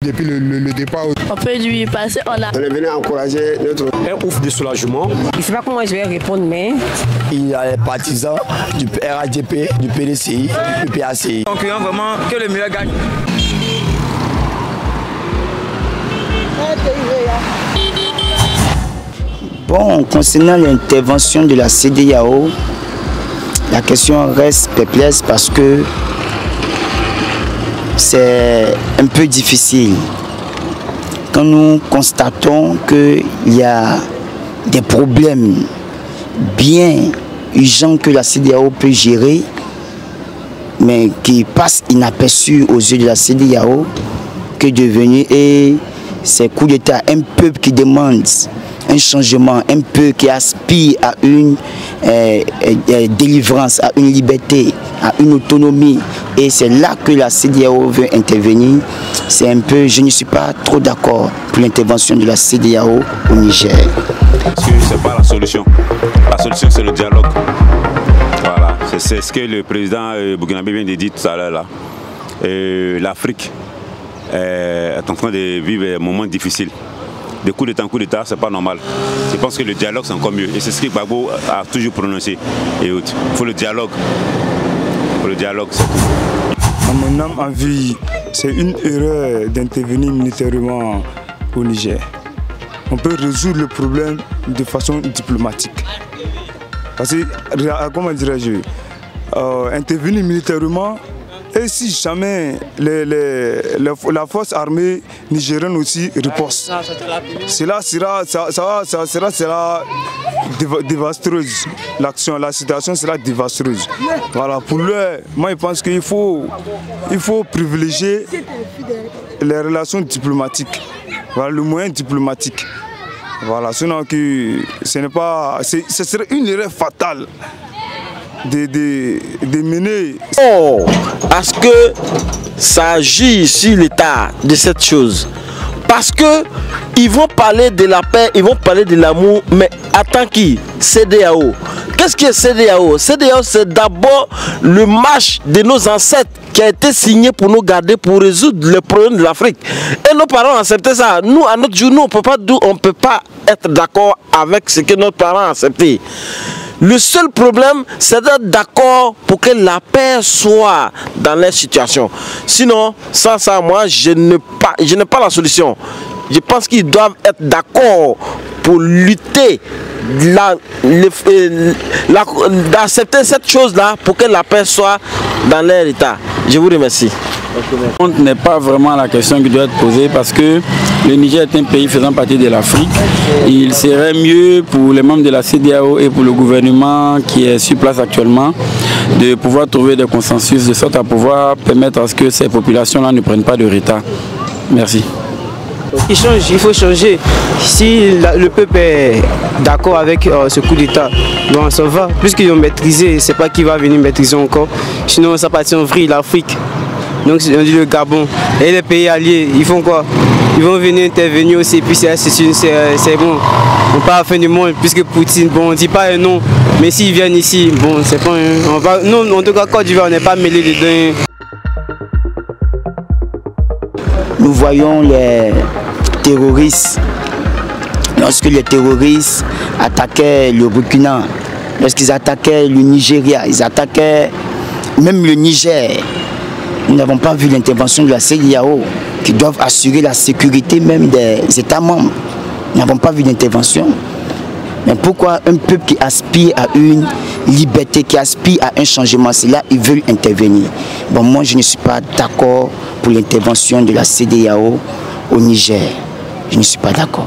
depuis le départ. On peut lui passer, on est venu encourager notre... Un ouf de soulagement. Je ne sais pas comment je vais répondre, mais... Il y a les partisans du RADP, du PDCI, du PACI. Donc, vraiment que le meilleur gagne. Bon, concernant l'intervention de la CEDEAO, la question reste perplexe parce que c'est un peu difficile. Quand nous constatons qu'il y a des problèmes bien urgents que la CEDEAO peut gérer, mais qui passent inaperçus aux yeux de la CEDEAO, que devenir et ces coups d'État, un peuple qui demande un changement, un peu qui aspire à une délivrance, à une liberté, à une autonomie. Et c'est là que la CEDEAO veut intervenir. C'est un peu, je ne suis pas trop d'accord pour l'intervention de la CEDEAO au Niger. Parce que ce n'est pas la solution. La solution, c'est le dialogue. Voilà, c'est ce que le président burkinabé vient de dire tout à l'heure là. L'Afrique est en train de vivre un moment difficile. Des coups d'État, c'est pas normal. Je pense que le dialogue, c'est encore mieux. Et c'est ce que Gbagbo a toujours prononcé. Et il faut le dialogue. Pour le dialogue, c'est tout. À mon âme en vie, c'est une erreur d'intervenir militairement au Niger. On peut résoudre le problème de façon diplomatique. Parce que, comment dirais-je, intervenir militairement, et si jamais la force armée nigérienne aussi riposte, cela sera désastreuse. La situation sera désastreuse. Voilà, pour l'heure, moi je pense qu'il faut privilégier les relations diplomatiques, voilà, le moyen diplomatique. Voilà, sinon que ce serait une erreur fatale de mener. Oh, est-ce que ça agit sur l'état de cette chose? Parce que ils vont parler de la paix, ils vont parler de l'amour, mais attends qui? CEDEAO. Qu'est-ce que CEDEAO? CEDEAO, c'est d'abord le marche de nos ancêtres qui a été signé pour nous garder, pour résoudre les problèmes de l'Afrique. Et nos parents ont accepté ça. Nous, à notre jour, on ne peut pas être d'accord avec ce que nos parents ont accepté. Le seul problème, c'est d'être d'accord pour que la paix soit dans les situations. Sinon, sans ça, moi, je n'ai pas la solution. Je pense qu'ils doivent être d'accord pour lutter, d'accepter cette chose-là pour que la paix soit dans leur état. Je vous remercie. Ce n'est pas vraiment la question qui doit être posée parce que le Niger est un pays faisant partie de l'Afrique. Il serait mieux pour les membres de la CEDEAO et pour le gouvernement qui est sur place actuellement de pouvoir trouver des consensus de sorte à pouvoir permettre à ce que ces populations-là ne prennent pas de retard. Merci. Il faut changer. Si le peuple est d'accord avec ce coup d'État, bon, ça va. Puisqu'ils ont maîtrisé, c'est pas qui va venir maîtriser encore. Sinon, ça partit en vrille l'Afrique. Donc, on dit le Gabon. Et les pays alliés, ils font quoi? Ils vont venir intervenir aussi. Puis c'est bon. On part à la fin du monde, puisque Poutine, bon, on ne dit pas un nom. Mais s'ils viennent ici, bon, c'est pas un. Non, en tout cas, Côte d'Ivoire, on n'est pas mêlés dedans. Nous voyons les terroristes, lorsque les terroristes attaquaient le Burkina, lorsqu'ils attaquaient le Nigeria, ils attaquaient même le Niger. Nous n'avons pas vu l'intervention de la CEDEAO qui doivent assurer la sécurité même des États membres. Nous n'avons pas vu d'intervention. Mais pourquoi un peuple qui aspire à une liberté, qui aspire à un changement, c'est là qu'ils veulent intervenir. Bon, moi, je ne suis pas d'accord pour l'intervention de la CEDEAO au Niger. Je ne suis pas d'accord.